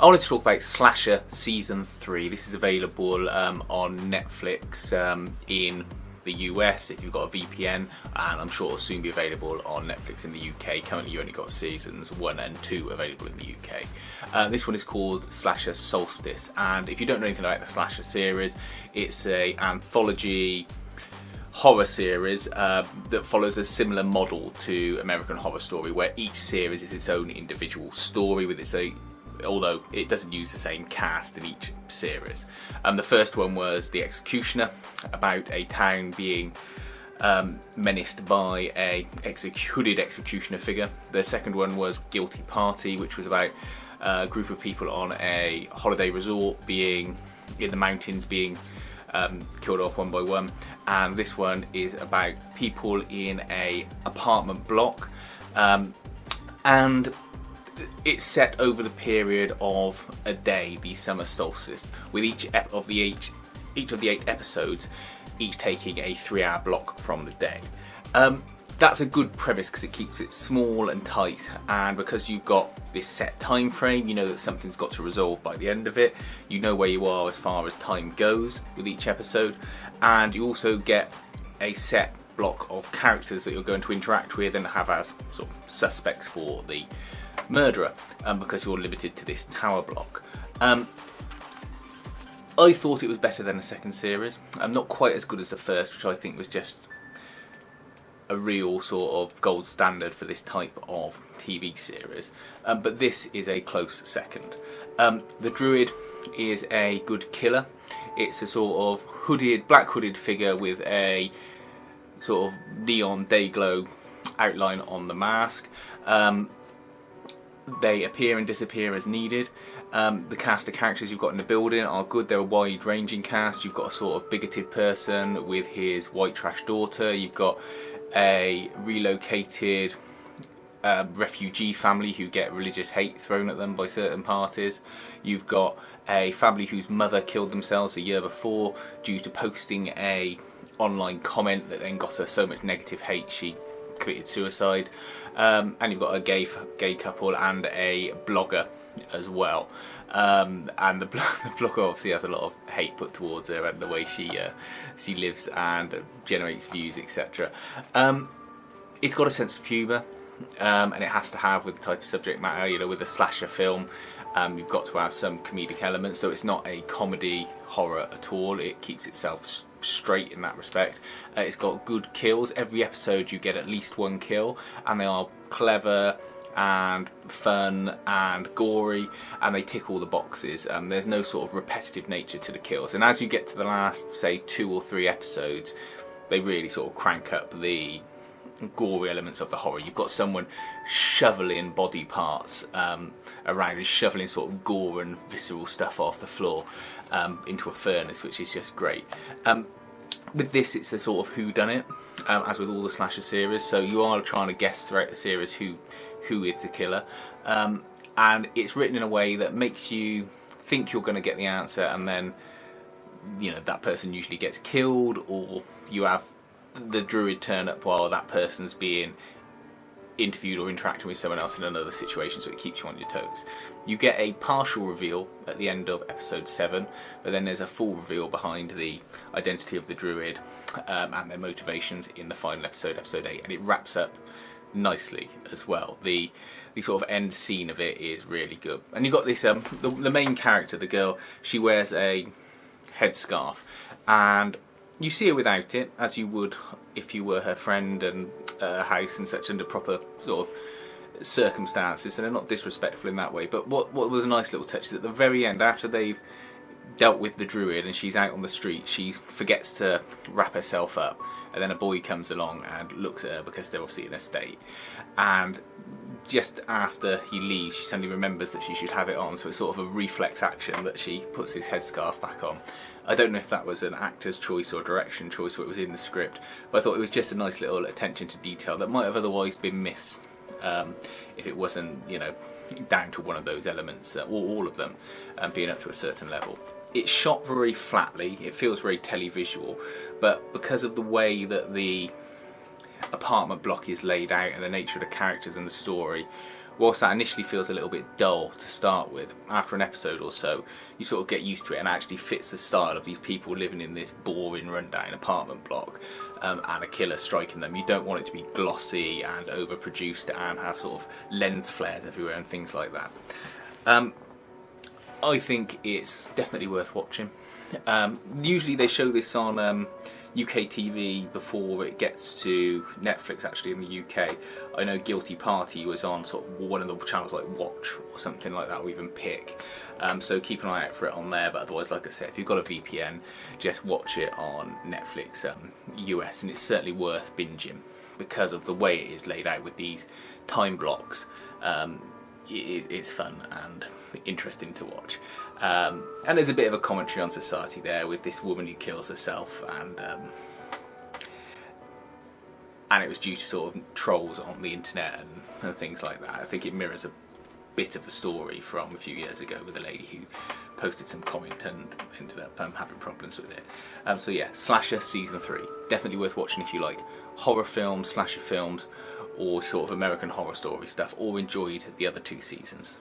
I wanted to talk about Slasher Season 3. This is available on Netflix in the US if you've got a VPN, and I'm sure it'll soon be available on Netflix in the UK. Currently you only got seasons 1 and 2 available in the UK. This one is called Slasher Solstice, and if you don't know anything about the Slasher series, it's an anthology horror series that follows a similar model to American Horror Story, where each series is its own individual story with its own, although it doesn't use the same cast in each series. The first one was The Executioner, about a town being menaced by a hooded executioner figure. The second one was Guilty Party, which was about a group of people on a holiday resort being in the mountains being killed off one by one. And this one is about people in a apartment block, and it's set over the period of a day, the summer solstice, with each of the 8 episodes each taking a 3-hour block from the day. That's a good premise because it keeps it small and tight, and because you've got this set time frame, you know that something's got to resolve by the end of it. You know where you are as far as time goes with each episode, and you also get a set block of characters that you're going to interact with and have as sort of suspects for the murderer, because you're limited to this tower block. I thought it was better than the second series. Not quite as good as the first, which I think was just a real sort of gold standard for this type of TV series, but this is a close second. The druid is a good killer. It's a sort of black hooded figure with a sort of neon day glow outline on the mask. They appear and disappear as needed. The cast of characters you've got in the building are good. They're a wide-ranging cast. You've got a sort of bigoted person with his white trash daughter. You've got a relocated refugee family who get religious hate thrown at them by certain parties. You've got a family whose mother killed themselves a year before due to posting a online comment that then got her so much negative hate she committed suicide. And you've got a gay couple and a blogger as well, and the blogger obviously has a lot of hate put towards her and the way she lives and generates views, etc. It's got a sense of humour, and it has to have with the type of subject matter. You know, with a slasher film, you've got to have some comedic elements, so it's not a comedy horror at all. It keeps itself straight in that respect. It's got good kills. Every episode you get at least one kill, and they are clever and fun and gory, and they tick all the boxes. There's no sort of repetitive nature to the kills, and as you get to the last, say, 2 or 3 episodes, they really sort of crank up the gory elements of the horror. You've got someone shoveling body parts around and shoveling sort of gore and visceral stuff off the floor into a furnace, which is just great. With this, it's a sort of whodunit, as with all the slasher series, so you are trying to guess throughout the series who is the killer, and it's written in a way that makes you think you're going to get the answer, and then, you know, that person usually gets killed, or you have the druid turn up while that person's being interviewed or interacting with someone else in another situation, so it keeps you on your toes. You get a partial reveal at the end of episode 7, but then there's a full reveal behind the identity of the druid and their motivations in the final episode, episode 8, and it wraps up nicely as well. The sort of end scene of it is really good. And you've got this the main character, the girl, she wears a headscarf, and you see her without it, as you would if you were her friend and house and such, under proper sort of circumstances, and they're not disrespectful in that way. But what was a nice little touch is at the very end, after they've dealt with the druid and she's out on the street, she forgets to wrap herself up, and then a boy comes along and looks at her because they're obviously in a state, and just after he leaves she suddenly remembers that she should have it on, so it's sort of a reflex action that she puts his headscarf back on. I don't know if that was an actor's choice or direction choice or it was in the script, but I thought it was just a nice little attention to detail that might have otherwise been missed if it wasn't, you know, down to one of those elements, or all of them, being up to a certain level. It's shot very flatly, it feels very televisual, but because of the way that the apartment block is laid out and the nature of the characters and the story, whilst that initially feels a little bit dull to start with, after an episode or so, you sort of get used to it and it actually fits the style of these people living in this boring, rundown apartment block, and a killer striking them. You don't want it to be glossy and overproduced and have sort of lens flares everywhere and things like that. I think it's definitely worth watching. Usually they show this on UK TV before it gets to Netflix, actually, in the UK. I know Guilty Party was on sort of one of the channels like Watch or something like that, or even Pick. So keep an eye out for it on there, but otherwise, like I said, if you've got a VPN, just watch it on Netflix US, and it's certainly worth binging because of the way it is laid out with these time blocks. It's fun and interesting to watch, and there's a bit of a commentary on society there with this woman who kills herself, and it was due to sort of trolls on the internet and things like that. I think it mirrors a bit of a story from a few years ago with a lady who posted some comment and ended up having problems with it. So yeah, Slasher Season 3, definitely worth watching if you like horror films, slasher films, or sort of American Horror Story stuff, or enjoyed the other 2 seasons.